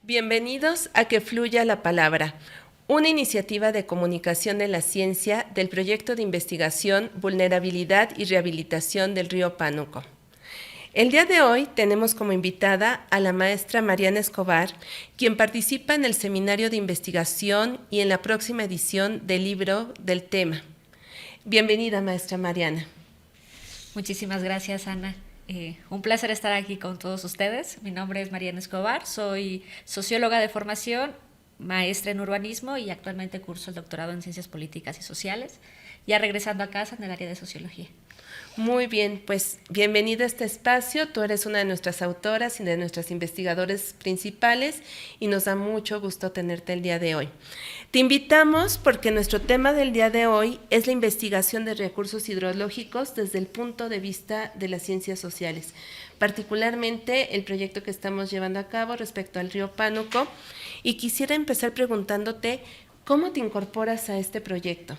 Bienvenidos a Que Fluya la Palabra, una iniciativa de comunicación de la ciencia del proyecto de investigación Vulnerabilidad y Rehabilitación del Río Pánuco. El día de hoy tenemos como invitada a la maestra Mariana Escobar, quien participa en el seminario de investigación y en la próxima edición del libro del tema. Bienvenida, maestra Mariana. Muchísimas gracias, Ana. Un placer estar aquí con todos ustedes. Mi nombre es Mariana Escobar, soy socióloga de formación, maestra en urbanismo y actualmente curso el doctorado en Ciencias Políticas y Sociales, ya regresando a casa en el área de Sociología. Muy bien, pues bienvenida a este espacio. Tú eres una de nuestras autoras y de nuestras investigadores principales y nos da mucho gusto tenerte el día de hoy. Te invitamos porque nuestro tema del día de hoy es la investigación de recursos hidrológicos desde el punto de vista de las ciencias sociales, particularmente el proyecto que estamos llevando a cabo respecto al río Pánuco. Y quisiera empezar preguntándote, ¿cómo te incorporas a este proyecto?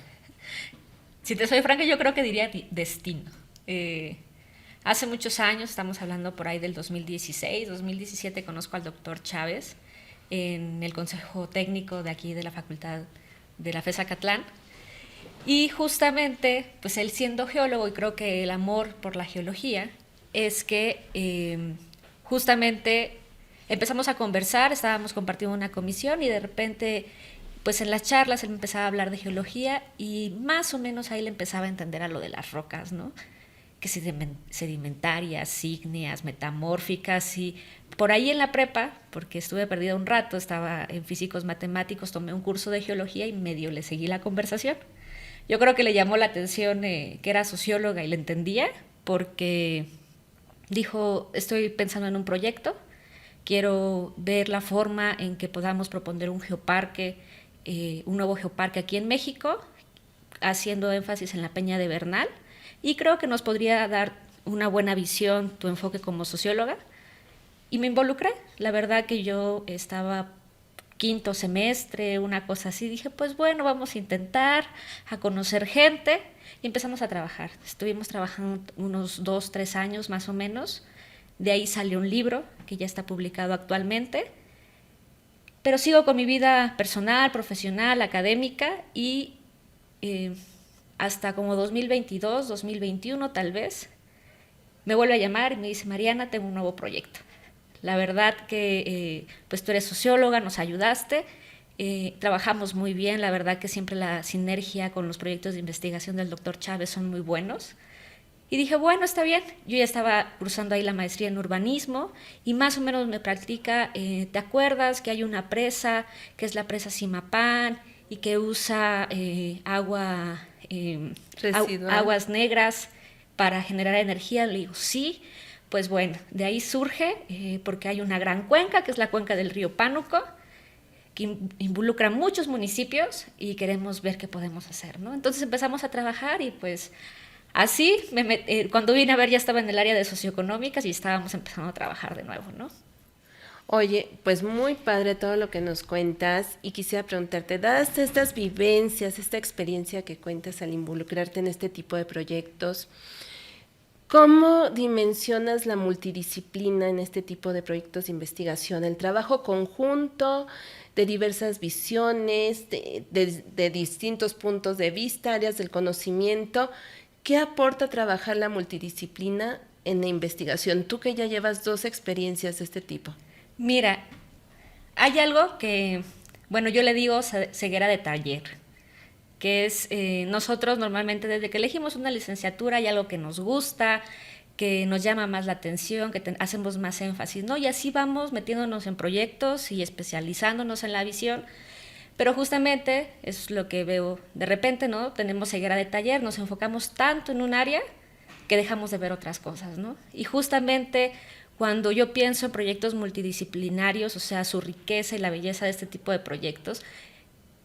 Si te soy franca, yo creo que diría destino. Hace muchos años, estamos hablando por ahí del 2016, 2017, conozco al doctor Chávez en el consejo técnico de aquí de la facultad de la FES Acatlán, y justamente, pues él siendo geólogo, y creo que el amor por la geología es que justamente empezamos a conversar, estábamos compartiendo una comisión y de repente, pues en las charlas él empezaba a hablar de geología y más o menos ahí le empezaba a entender a lo de las rocas, ¿no? Que sedimentarias, ígneas, metamórficas, y por ahí en la prepa, porque estuve perdida un rato, estaba en físicos matemáticos, tomé un curso de geología y medio le seguí la conversación. Yo creo que le llamó la atención que era socióloga y le entendía, porque dijo, estoy pensando en un proyecto, quiero ver la forma en que podamos proponer un geoparque, un nuevo geoparque aquí en México, haciendo énfasis en la Peña de Bernal, y creo que nos podría dar una buena visión tu enfoque como socióloga. Y me involucré. La verdad que yo estaba quinto semestre, una cosa así. Dije, pues bueno, vamos a intentar, a conocer gente. Y empezamos a trabajar. Estuvimos trabajando unos 2-3 años más o menos. De ahí salió un libro que ya está publicado actualmente. Pero sigo con mi vida personal, profesional, académica y hasta como 2022, 2021 tal vez, me vuelve a llamar y me dice, Mariana, tengo un nuevo proyecto. La verdad que pues tú eres socióloga, nos ayudaste, trabajamos muy bien, la verdad que siempre la sinergia con los proyectos de investigación del doctor Chávez son muy buenos. Y dije, bueno, está bien. Yo ya estaba cursando ahí la maestría en urbanismo y más o menos me practica, ¿te acuerdas que hay una presa, que es la presa Simapán y que usa aguas negras para generar energía? Le digo, sí. Pues bueno, de ahí surge, porque hay una gran cuenca, que es la cuenca del río Pánuco, que involucra muchos municipios y queremos ver qué podemos hacer, ¿no? Entonces empezamos a trabajar y pues así, cuando vine a ver ya estaba en el área de socioeconómicas y estábamos empezando a trabajar de nuevo, ¿no? Oye, pues muy padre todo lo que nos cuentas y quisiera preguntarte, dadas estas vivencias, esta experiencia que cuentas al involucrarte en este tipo de proyectos, ¿cómo dimensionas la multidisciplina en este tipo de proyectos de investigación? El trabajo conjunto de diversas visiones, de distintos puntos de vista, áreas del conocimiento. ¿Qué aporta trabajar la multidisciplina en la investigación? Tú que ya llevas 2 experiencias de este tipo. Mira, hay algo que, bueno, yo le digo ceguera de taller, que es nosotros normalmente desde que elegimos una licenciatura hay algo que nos gusta, que nos llama más la atención, que hacemos más énfasis, ¿no? Y así vamos metiéndonos en proyectos y especializándonos en la visión, pero justamente es lo que veo de repente, ¿no? Tenemos ceguera de taller, nos enfocamos tanto en un área que dejamos de ver otras cosas, ¿no? Y justamente cuando yo pienso en proyectos multidisciplinarios, o sea, su riqueza y la belleza de este tipo de proyectos,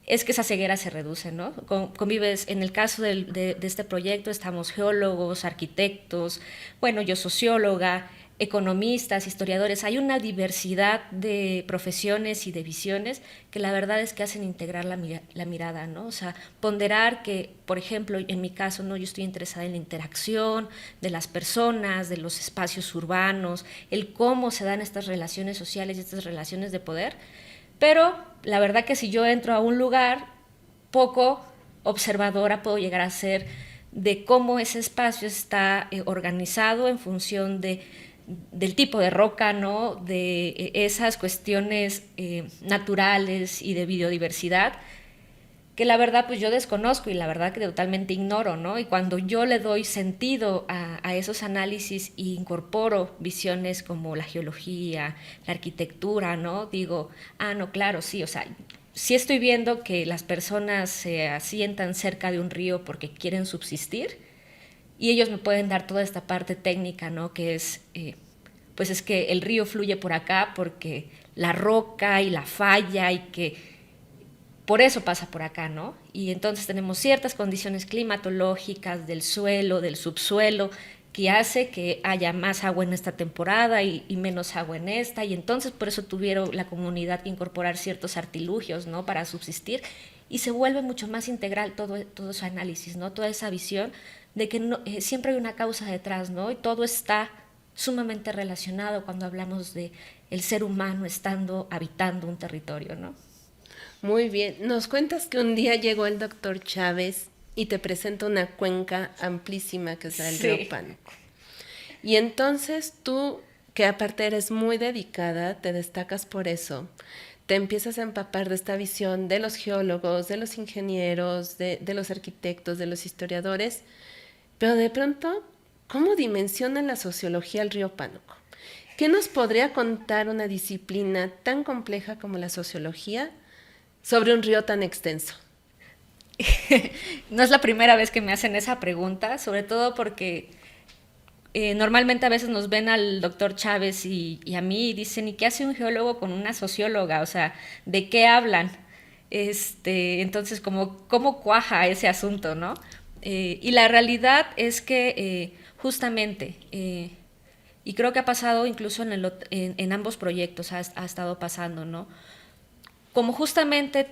es que esa ceguera se reduce, ¿no? Convives, en el caso de este proyecto estamos geólogos, arquitectos, bueno, yo socióloga, economistas, historiadores, hay una diversidad de profesiones y de visiones que la verdad es que hacen integrar la mirada, ¿no? O sea, ponderar que, por ejemplo, en mi caso, ¿no? Yo estoy interesada en la interacción de las personas, de los espacios urbanos, el cómo se dan estas relaciones sociales y estas relaciones de poder, pero la verdad que si yo entro a un lugar, poco observadora puedo llegar a ser de cómo ese espacio está organizado en función del tipo de roca, ¿no? De esas cuestiones naturales y de biodiversidad, que la verdad pues yo desconozco y la verdad que totalmente ignoro, ¿no? Y cuando yo le doy sentido a esos análisis e incorporo visiones como la geología, la arquitectura, ¿no? Digo, no, claro, sí, o sea, sí estoy viendo que las personas se asientan cerca de un río porque quieren subsistir y ellos me pueden dar toda esta parte técnica, ¿no? Que es, pues es que el río fluye por acá porque la roca y la falla y que por eso pasa por acá, ¿no? Y entonces tenemos ciertas condiciones climatológicas del suelo, del subsuelo, que hace que haya más agua en esta temporada y menos agua en esta, y entonces por eso tuvieron la comunidad que incorporar ciertos artilugios, ¿no? Para subsistir, y se vuelve mucho más integral todo ese análisis, ¿no? Toda esa visión de que no, siempre hay una causa detrás, ¿no? Y todo está sumamente relacionado cuando hablamos de el ser humano habitando un territorio, ¿no? Muy bien. Nos cuentas que un día llegó el doctor Chávez y te presenta una cuenca amplísima que es el río Pánuco. Y entonces tú, que aparte eres muy dedicada, te destacas por eso, te empiezas a empapar de esta visión de los geólogos, de los ingenieros, de los arquitectos, de los historiadores, pero de pronto, ¿cómo dimensiona la sociología el río Pánuco? ¿Qué nos podría contar una disciplina tan compleja como la sociología sobre un río tan extenso? No es la primera vez que me hacen esa pregunta, sobre todo porque normalmente a veces nos ven al doctor Chávez y a mí y dicen, ¿y qué hace un geólogo con una socióloga? O sea, ¿de qué hablan? Entonces, ¿cómo cuaja ese asunto, no? Y la realidad es que justamente, y creo que ha pasado incluso en ambos proyectos, ha estado pasando, ¿no? Como justamente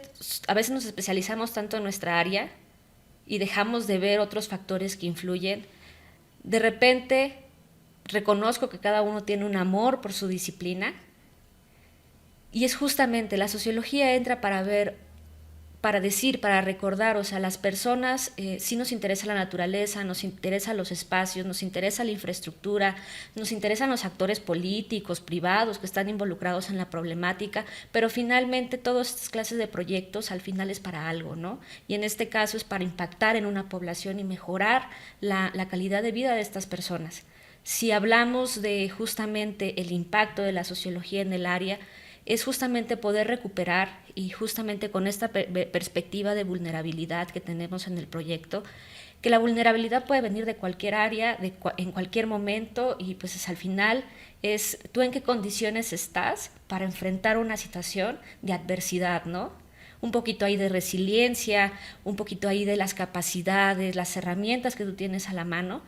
a veces nos especializamos tanto en nuestra área y dejamos de ver otros factores que influyen, de repente reconozco que cada uno tiene un amor por su disciplina y es justamente la sociología entra para ver, para decir, para recordar, o sea, las personas, sí nos interesa la naturaleza, nos interesan los espacios, nos interesa la infraestructura, nos interesan los actores políticos, privados que están involucrados en la problemática, pero finalmente todas estas clases de proyectos al final es para algo, ¿no? Y en este caso es para impactar en una población y mejorar la calidad de vida de estas personas. Si hablamos de justamente el impacto de la sociología en el área, es justamente poder recuperar y justamente con esta perspectiva de vulnerabilidad que tenemos en el proyecto, que la vulnerabilidad puede venir de cualquier área, en cualquier momento y pues al final es tú en qué condiciones estás para enfrentar una situación de adversidad, ¿no? Un poquito ahí de resiliencia, un poquito ahí de las capacidades, las herramientas que tú tienes a la mano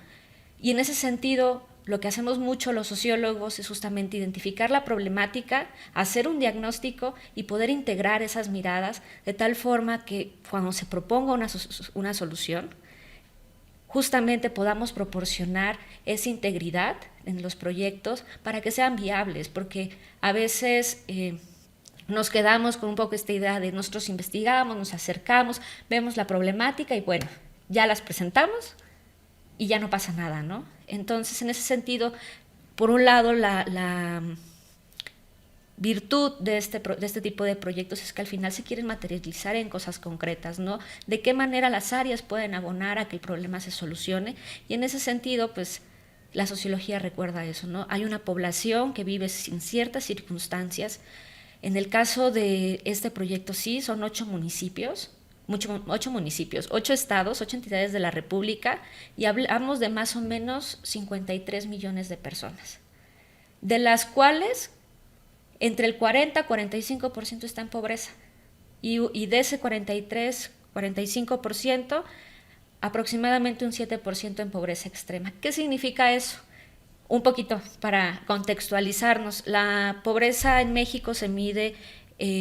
y en ese sentido lo que hacemos mucho los sociólogos es justamente identificar la problemática, hacer un diagnóstico y poder integrar esas miradas de tal forma que cuando se proponga una solución, justamente podamos proporcionar esa integridad en los proyectos para que sean viables, porque a veces nos quedamos con un poco esta idea de nosotros investigamos, nos acercamos, vemos la problemática y bueno, ya las presentamos y ya no pasa nada, ¿no? Entonces, en ese sentido, por un lado, la virtud de este tipo de proyectos es que al final se quieren materializar en cosas concretas, ¿no? De qué manera las áreas pueden abonar a que el problema se solucione y en ese sentido, pues, la sociología recuerda eso, ¿no? Hay una población que vive sin ciertas circunstancias. En el caso de este proyecto, sí, son 8 municipios, 8 estados, 8 entidades de la República y hablamos de más o menos 53 millones de personas, de las cuales entre el 40-45% está en pobreza y de ese 43-45% aproximadamente un 7% en pobreza extrema. ¿Qué significa eso? Un poquito para contextualizarnos, la pobreza en México se mide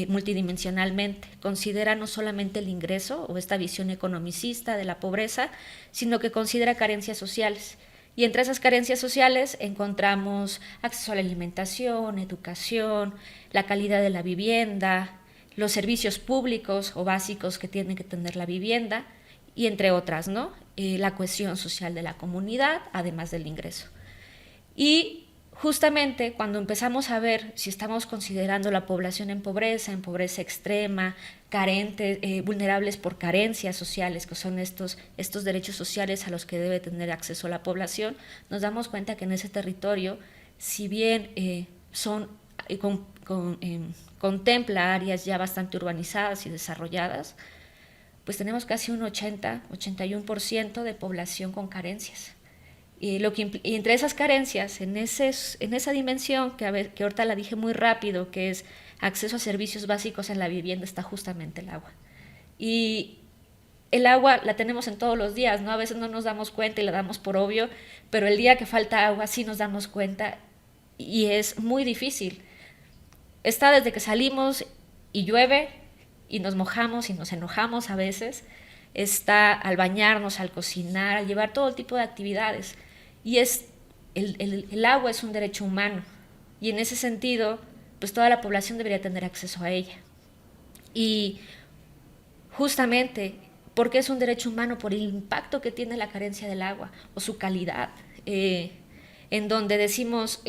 multidimensionalmente. Considera no solamente el ingreso o esta visión economicista de la pobreza, sino que considera carencias sociales. Y entre esas carencias sociales encontramos acceso a la alimentación, educación, la calidad de la vivienda, los servicios públicos o básicos que tiene que tener la vivienda, y entre otras, ¿no? La cohesión social de la comunidad, además del ingreso. Y justamente cuando empezamos a ver si estamos considerando la población en pobreza extrema, carentes, vulnerables por carencias sociales, que son estos derechos sociales a los que debe tener acceso la población, nos damos cuenta que en ese territorio, si bien contempla áreas ya bastante urbanizadas y desarrolladas, pues tenemos casi un 81% de población con carencias. Y entre esas carencias, en esa dimensión, que ahorita la dije muy rápido, que es acceso a servicios básicos en la vivienda, está justamente el agua. Y el agua la tenemos en todos los días, ¿no? A veces no nos damos cuenta y la damos por obvio, pero el día que falta agua sí nos damos cuenta y es muy difícil. Está desde que salimos y llueve y nos mojamos y nos enojamos a veces, está al bañarnos, al cocinar, al llevar todo tipo de actividades. Y el agua es un derecho humano y en ese sentido pues toda la población debería tener acceso a ella. Y justamente porque es un derecho humano, por el impacto que tiene la carencia del agua o su calidad, en donde decimos,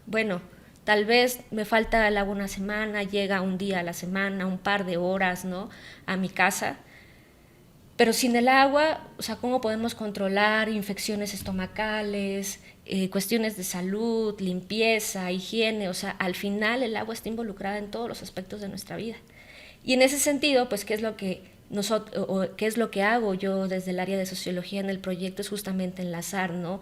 bueno, tal vez me falta el agua una semana, llega un día a la semana, un par de horas, ¿no?, a mi casa. Pero sin el agua, o sea, ¿cómo podemos controlar infecciones estomacales, cuestiones de salud, limpieza, higiene? O sea, al final el agua está involucrada en todos los aspectos de nuestra vida. Y en ese sentido, pues, ¿qué es lo que hago yo desde el área de sociología en el proyecto? Es justamente enlazar, ¿no?,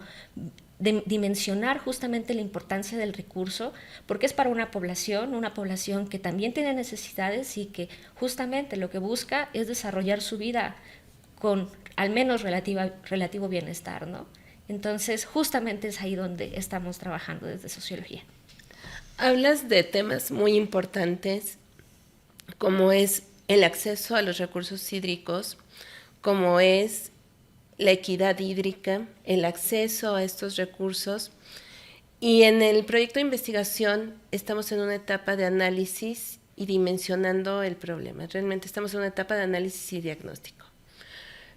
dimensionar justamente la importancia del recurso, porque es para una población que también tiene necesidades y que justamente lo que busca es desarrollar su vida con al menos relativo bienestar, ¿no? Entonces, justamente es ahí donde estamos trabajando desde sociología. Hablas de temas muy importantes, como es el acceso a los recursos hídricos, como es la equidad hídrica, el acceso a estos recursos. Y en el proyecto de investigación estamos en una etapa de análisis y dimensionando el problema. Realmente estamos en una etapa de análisis y diagnóstico.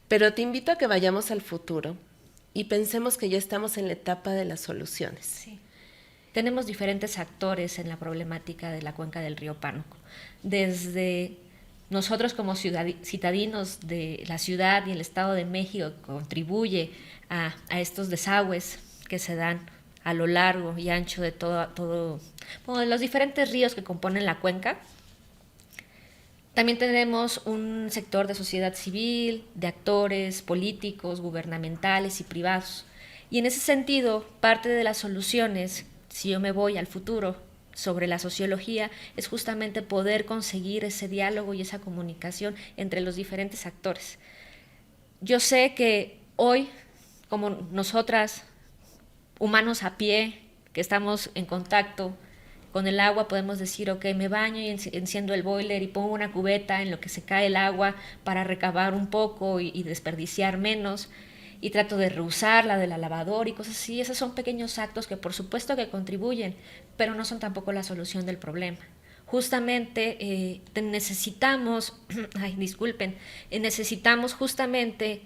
Pero te invito a que vayamos al futuro y pensemos que ya estamos en la etapa de las soluciones. Sí. Tenemos diferentes actores en la problemática de la cuenca del río Pánuco. Desde nosotros como ciudadanos de la ciudad y el Estado de México, que contribuye a estos desagües que se dan a lo largo y ancho de todo los diferentes ríos que componen la cuenca. También tenemos un sector de sociedad civil, de actores políticos, gubernamentales y privados. Y en ese sentido, parte de las soluciones, si yo me voy al futuro sobre la sociología, es justamente poder conseguir ese diálogo y esa comunicación entre los diferentes actores. Yo sé que hoy, como nosotras, humanos a pie, que estamos en contacto con el agua, podemos decir, ok, me baño y enciendo el boiler y pongo una cubeta en lo que se cae el agua para recabar un poco y desperdiciar menos, y trato de reusarla de la lavadora y cosas así. Esos son pequeños actos que por supuesto que contribuyen, pero no son tampoco la solución del problema. Justamente necesitamos justamente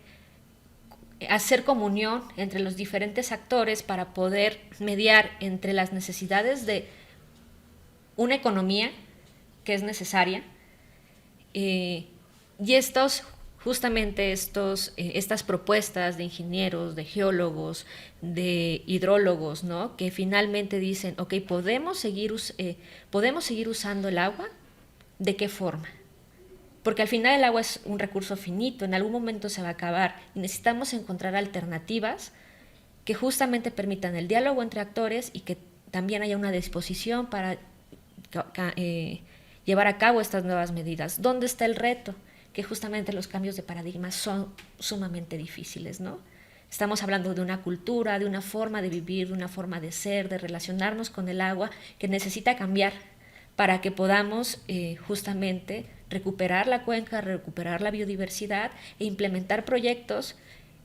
hacer comunión entre los diferentes actores para poder mediar entre las necesidades de una economía que es necesaria y estas propuestas de ingenieros, de geólogos, de hidrólogos, ¿no?, que finalmente dicen, ok, ¿podemos seguir usando el agua? ¿De qué forma? Porque al final el agua es un recurso finito, en algún momento se va a acabar y necesitamos encontrar alternativas que justamente permitan el diálogo entre actores y que también haya una disposición para llevar a cabo estas nuevas medidas. ¿Dónde está el reto? Que justamente los cambios de paradigma son sumamente difíciles, ¿no? Estamos hablando de una cultura, de una forma de vivir, de una forma de ser, de relacionarnos con el agua que necesita cambiar para que podamos justamente recuperar la cuenca, recuperar la biodiversidad e implementar proyectos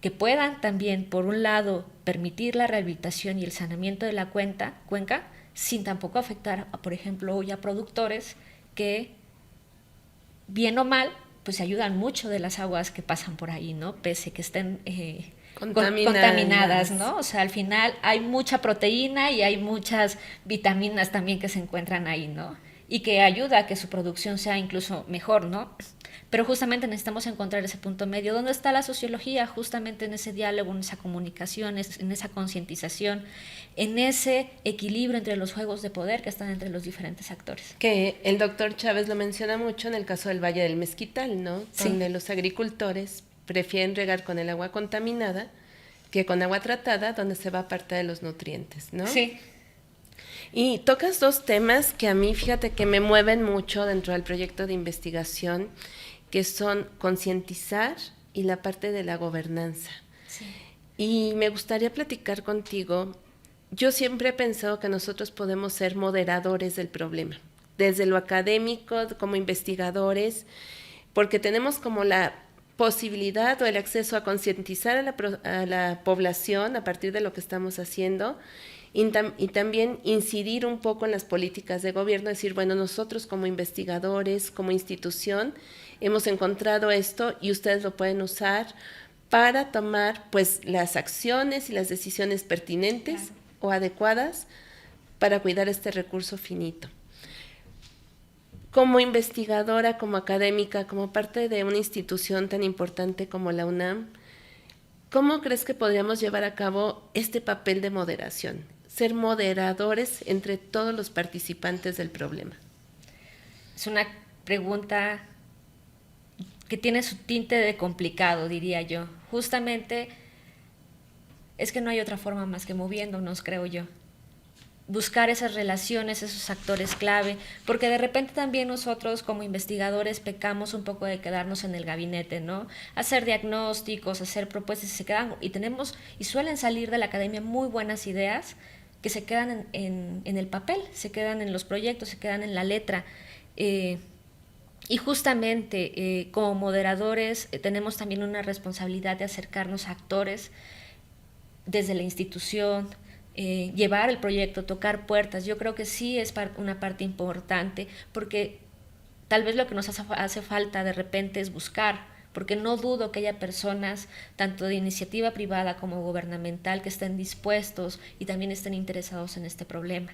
que puedan también, por un lado, permitir la rehabilitación y el saneamiento de la cuenca, sin tampoco afectar, por ejemplo, hoy a productores que, bien o mal, pues se ayudan mucho de las aguas que pasan por ahí, ¿no? Pese que estén contaminadas, ¿no? O sea, al final hay mucha proteína y hay muchas vitaminas también que se encuentran ahí, ¿no? Y que ayuda a que su producción sea incluso mejor, ¿no? Pero justamente necesitamos encontrar ese punto medio. ¿Dónde está la sociología? Justamente en ese diálogo, en esa comunicación, en esa concientización, en ese equilibrio entre los juegos de poder que están entre los diferentes actores. Que el doctor Chávez lo menciona mucho en el caso del Valle del Mezquital, ¿no? Sí. Donde los agricultores prefieren regar con el agua contaminada que con agua tratada, donde se va parte de los nutrientes, ¿no? Sí. Y tocas dos temas que a mí, fíjate, que me mueven mucho dentro del proyecto de investigación, que son concientizar y la parte de la gobernanza. Sí. Y me gustaría platicar contigo. Yo siempre he pensado que nosotros podemos ser moderadores del problema, desde lo académico, como investigadores, porque tenemos como la posibilidad o el acceso a concientizar a la población a partir de lo que estamos haciendo y también incidir un poco en las políticas de gobierno, decir, bueno, nosotros como investigadores, como institución, hemos encontrado esto y ustedes lo pueden usar para tomar pues las acciones y las decisiones pertinentes o adecuadas para cuidar este recurso finito. Como investigadora, como académica, como parte de una institución tan importante como la UNAM, ¿cómo crees que podríamos llevar a cabo este papel de moderación? Ser moderadores entre todos los participantes del problema. Es una pregunta que tiene su tinte de complicado, diría yo. Justamente es que no hay otra forma más que moviéndonos, creo yo. Buscar esas relaciones, esos actores clave, porque de repente también nosotros como investigadores pecamos un poco de quedarnos en el gabinete, ¿no? Hacer diagnósticos, hacer propuestas, y suelen salir de la academia muy buenas ideas que se quedan en el papel, se quedan en los proyectos, se quedan en la letra. Y justamente como moderadores tenemos también una responsabilidad de acercarnos a actores desde la institución, llevar el proyecto, tocar puertas. Yo creo que sí es una parte importante, porque tal vez lo que nos hace falta de repente es buscar, porque no dudo que haya personas, tanto de iniciativa privada como gubernamental, que estén dispuestos y también estén interesados en este problema.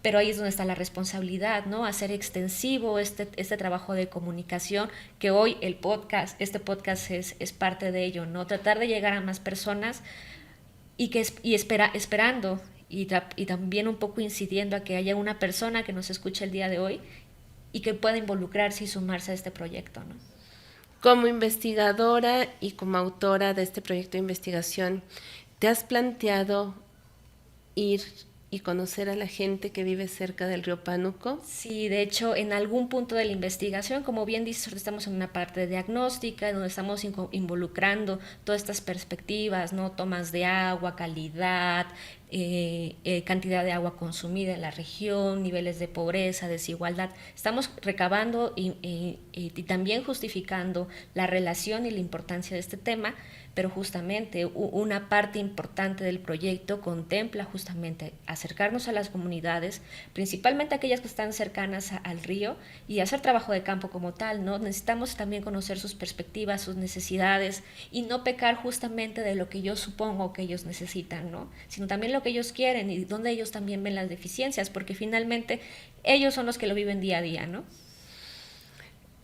Pero ahí es donde está la responsabilidad, ¿no? Hacer extensivo este trabajo de comunicación, que hoy este podcast es parte de ello, ¿no? Tratar de llegar a más personas esperando y también un poco incidiendo a que haya una persona que nos escuche el día de hoy y que pueda involucrarse y sumarse a este proyecto, ¿no? Como investigadora y como autora de este proyecto de investigación, ¿te has planteado ir y conocer a la gente que vive cerca del río Pánuco? Sí, de hecho, en algún punto de la investigación, como bien dices, estamos en una parte diagnóstica, donde estamos involucrando todas estas perspectivas, ¿no? Tomas de agua, calidad, cantidad de agua consumida en la región, niveles de pobreza, desigualdad. Estamos recabando y también justificando la relación y la importancia de este tema, pero justamente una parte importante del proyecto contempla justamente acercarnos a las comunidades, principalmente aquellas que están cercanas al río, y hacer trabajo de campo como tal, ¿no? Necesitamos también conocer sus perspectivas, sus necesidades, y no pecar justamente de lo que yo supongo que ellos necesitan, ¿no? Sino también lo que ellos quieren y donde ellos también ven las deficiencias, porque finalmente ellos son los que lo viven día a día, ¿no?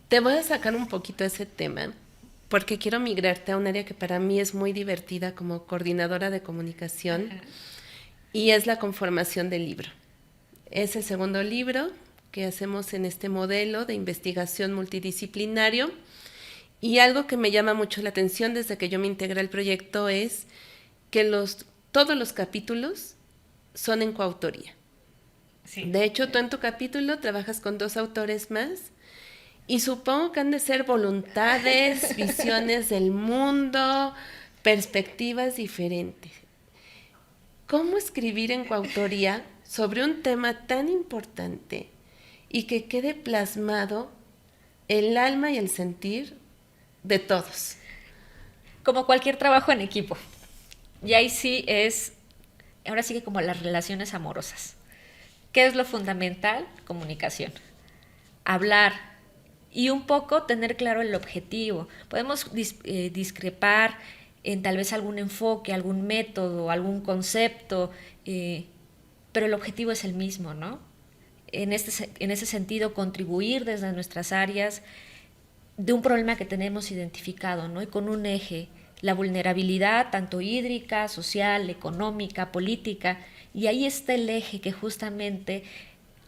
Te voy a sacar un poquito ese tema, porque quiero migrarte a un área que para mí es muy divertida como coordinadora de comunicación. Ajá. Y es la conformación del libro. Es el segundo libro que hacemos en este modelo de investigación multidisciplinario, y algo que me llama mucho la atención desde que yo me integré al proyecto es que todos los capítulos son en coautoría. Sí. De hecho, tú en tu capítulo trabajas con 2 autores más, y supongo que han de ser voluntades, visiones del mundo, perspectivas diferentes. ¿Cómo escribir en coautoría sobre un tema tan importante y que quede plasmado el alma y el sentir de todos? Como cualquier trabajo en equipo. Y ahí sí ahora sí que como las relaciones amorosas. ¿Qué es lo fundamental? Comunicación. Hablar y un poco tener claro el objetivo. Podemos discrepar en tal vez algún enfoque, algún método, algún concepto, pero el objetivo es el mismo, ¿no? En ese sentido, contribuir desde nuestras áreas de un problema que tenemos identificado, ¿no? Y con un eje, la vulnerabilidad tanto hídrica, social, económica, política, y ahí está el eje que justamente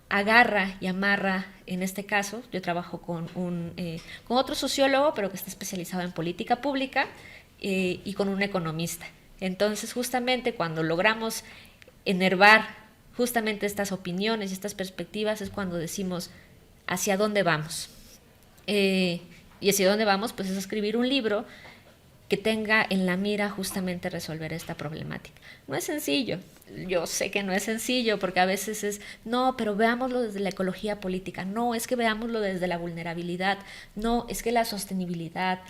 agarra y amarra, en este caso, yo trabajo con otro sociólogo, pero que está especializado en política pública, y con un economista. Entonces, justamente cuando logramos enervar justamente estas opiniones y estas perspectivas es cuando decimos hacia dónde vamos. Y hacia dónde vamos, pues es escribir un libro que tenga en la mira justamente resolver esta problemática. No es sencillo, yo sé que no es sencillo porque a veces es, no, pero veámoslo desde la ecología política, no, es que veámoslo desde la vulnerabilidad, no, es que la sostenibilidad,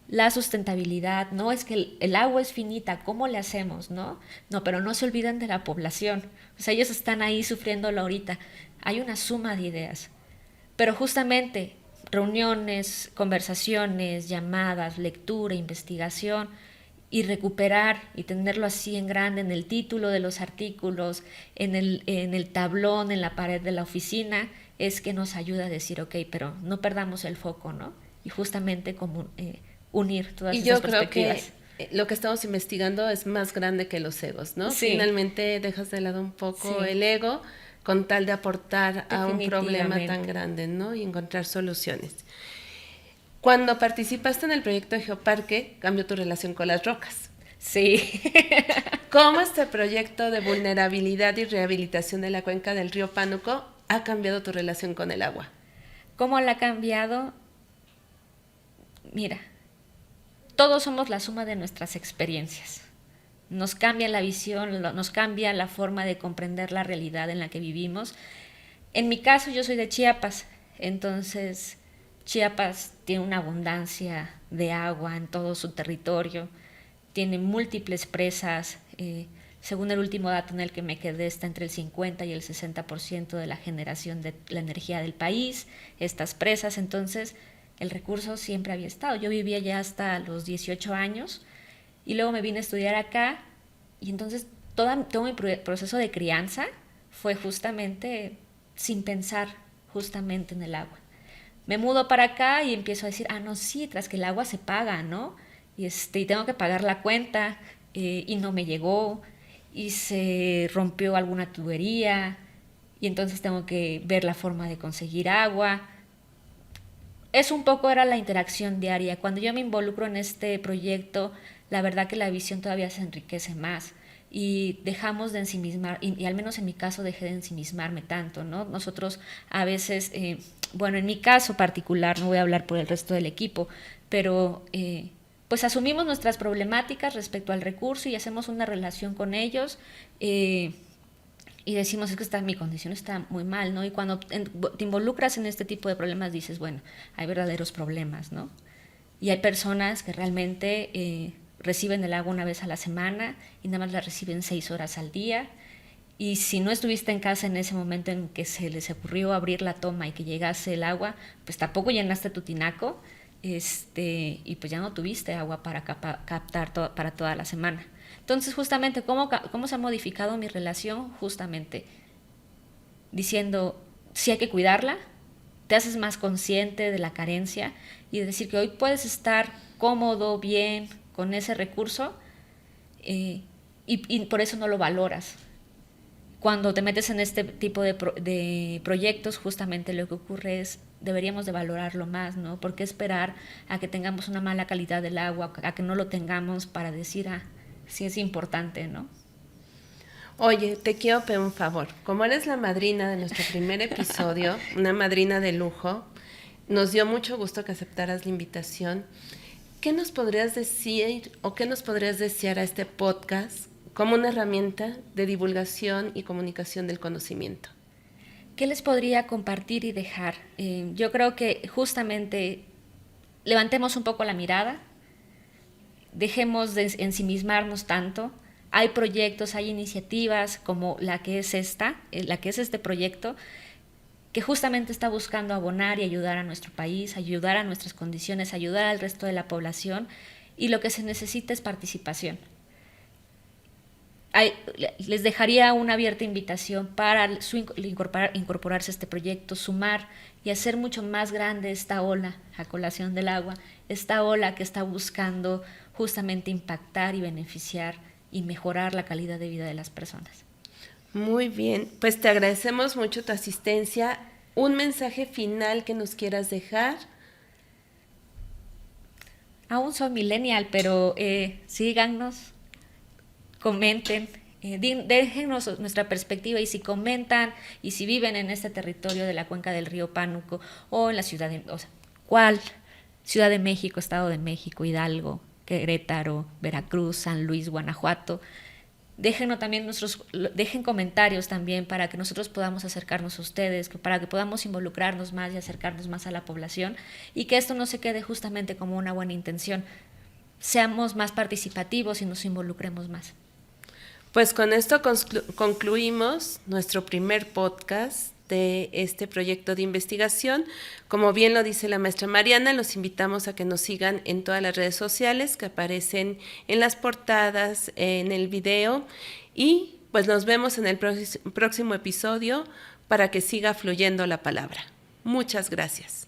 la sustentabilidad, no, es que el agua es finita, ¿cómo le hacemos? No, pero no se olviden de la población, o sea, ellos están ahí sufriéndolo ahorita, hay una suma de ideas, pero justamente reuniones, conversaciones, llamadas, lectura, investigación y recuperar y tenerlo así en grande en el título de los artículos, en el tablón, en la pared de la oficina, es que nos ayuda a decir, ok, pero no perdamos el foco, ¿no? Y justamente como unir todas esas perspectivas. Y yo creo que lo que estamos investigando es más grande que los egos, ¿no? Sí. Finalmente dejas de lado un poco Sí. el ego con tal de aportar a un problema tan grande, ¿no? Y encontrar soluciones. Cuando participaste en el proyecto de Geoparque, cambió tu relación con las rocas. Sí. ¿Cómo este proyecto de vulnerabilidad y rehabilitación de la cuenca del río Pánuco ha cambiado tu relación con el agua? ¿Cómo la ha cambiado? Mira, todos somos la suma de nuestras experiencias. Nos cambia la visión, nos cambia la forma de comprender la realidad en la que vivimos. En mi caso, yo soy de Chiapas, entonces Chiapas tiene una abundancia de agua en todo su territorio, tiene múltiples presas, según el último dato en el que me quedé, está entre el 50 y el 60% de la generación de la energía del país, estas presas, entonces el recurso siempre había estado. Yo vivía ya hasta los 18 años, y luego me vine a estudiar acá y entonces todo mi proceso de crianza fue justamente sin pensar justamente en el agua. Me mudo para acá y empiezo a decir, no, sí, tras que el agua se paga, ¿no? Y tengo que pagar la cuenta y no me llegó y se rompió alguna tubería y entonces tengo que ver la forma de conseguir agua. Era la interacción diaria. Cuando yo me involucro en este proyecto, la verdad que la visión todavía se enriquece más y dejamos de ensimismar, y al menos en mi caso dejé de ensimismarme tanto, ¿no? Nosotros a veces, en mi caso particular, no voy a hablar por el resto del equipo, pero pues asumimos nuestras problemáticas respecto al recurso y hacemos una relación con ellos, y decimos, es que mi condición está muy mal, ¿no? Y cuando te involucras en este tipo de problemas dices, bueno, hay verdaderos problemas, ¿no? Y hay personas que realmente reciben el agua una vez a la semana y nada más la reciben 6 horas al día. Y si no estuviste en casa en ese momento en que se les ocurrió abrir la toma y que llegase el agua, pues tampoco llenaste tu tinaco, y pues ya no tuviste agua para captar para toda la semana. Entonces, justamente, ¿cómo se ha modificado mi relación? Justamente diciendo, sí hay que cuidarla, te haces más consciente de la carencia y de decir que hoy puedes estar cómodo, bien, con ese recurso, y por eso no lo valoras. Cuando te metes en este tipo de proyectos, justamente lo que ocurre es, deberíamos de valorarlo más, ¿no? ¿Por qué esperar a que tengamos una mala calidad del agua, a que no lo tengamos para decir, sí es importante, ¿no? Oye, te quiero pedir un favor. Como eres la madrina de nuestro primer episodio, una madrina de lujo, nos dio mucho gusto que aceptaras la invitación. ¿qué nos podrías decir o qué nos podrías desear a este podcast como una herramienta de divulgación y comunicación del conocimiento? ¿Qué les podría compartir y dejar? Yo creo que justamente levantemos un poco la mirada, dejemos de ensimismarnos tanto. Hay proyectos, hay iniciativas como la que es este proyecto, que justamente está buscando abonar y ayudar a nuestro país, ayudar a nuestras condiciones, ayudar al resto de la población, y lo que se necesita es participación. Les dejaría una abierta invitación para incorporarse a este proyecto, sumar y hacer mucho más grande esta ola a colación del agua, esta ola que está buscando justamente impactar y beneficiar y mejorar la calidad de vida de las personas. Muy bien, pues te agradecemos mucho tu asistencia. ¿Un mensaje final que nos quieras dejar? Aún soy millennial, pero síganos, comenten, déjenos nuestra perspectiva, y si comentan y si viven en este territorio de la cuenca del río Pánuco o en la ciudad ¿cuál? Ciudad de México, Estado de México, Hidalgo, Querétaro, Veracruz, San Luis, Guanajuato. Dejen comentarios también para que nosotros podamos acercarnos a ustedes, para que podamos involucrarnos más y acercarnos más a la población, y que esto no se quede justamente como una buena intención. Seamos más participativos y nos involucremos más. Pues con esto concluimos nuestro primer podcast de este proyecto de investigación. Como bien lo dice la maestra Mariana, los invitamos a que nos sigan en todas las redes sociales que aparecen en las portadas, en el video, y pues nos vemos en el próximo episodio para que siga fluyendo la palabra. Muchas gracias.